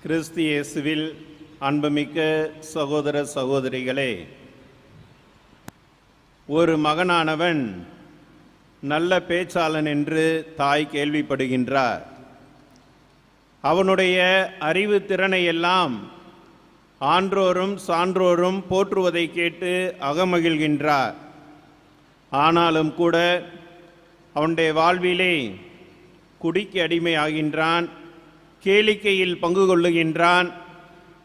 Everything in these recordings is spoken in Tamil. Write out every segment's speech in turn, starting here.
கிறிஸ்து இயேசுவில் அன்புமிக்க சகோதர சகோதரிகளே, ஒரு மகனானவன் நல்ல பேச்சாளன் என்று தாய் கேள்விப்படுகின்றார். அவனுடைய அறிவு திறனை எல்லாம் ஆன்றோரும் சான்றோரும் போற்றுவதை கேட்டு அகமகிழ்கின்றார். ஆனாலும் கூட அவனுடைய வாழ்விலே குடிக்கு அடிமையாகின்றான், கேளிக்கையில் பங்கு கொள்ளுகின்றான்.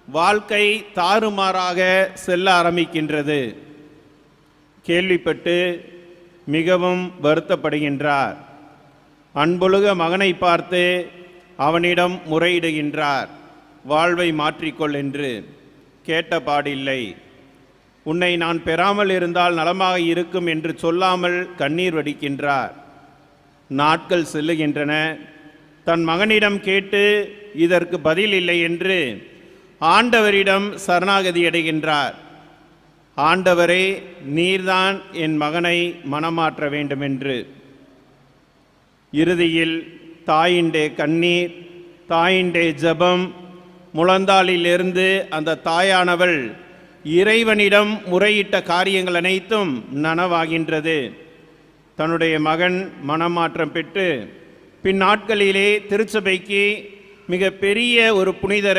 வாழ்க்கை தாறுமாறாக செல்ல ஆரம்பிக்கின்றது. கேள்விப்பட்டு மிகவும் வருத்தப்படுகின்றார். அன்பொழுக மகனை பார்த்து அவனிடம் முறையிடுகின்றார், வாழ்வை மாற்றிக்கொள் என்று. கேட்டபாடில்லை. உன்னை நான் பெறாமல் இருந்தால் நலமாக இருக்கும் என்று சொல்லாமல் கண்ணீர் வடிக்கின்றார். நாட்கள் செல்லுகின்றன. தன் மகனிடம் கேட்டு இதற்கு பதில் இல்லை என்று ஆண்டவரிடம் சரணாகதி அடைகின்றார். ஆண்டவரே, நீர்தான் என் மகனை மனமாற்ற வேண்டும் என்று. இறுதியில் தாயின்டே கண்ணீர், தாயின்டே ஜெபம், முழந்தாளிலிருந்து அந்த தாயானவள் இறைவனிடம் முறையிட்ட காரியங்கள் அனைத்தும் நனவாகின்றது. தன்னுடைய மகன் மனமாற்றம் பெற்று பின் நாட்களிலே திருச்சபைக்கு மிக பெரிய ஒரு புனிதரை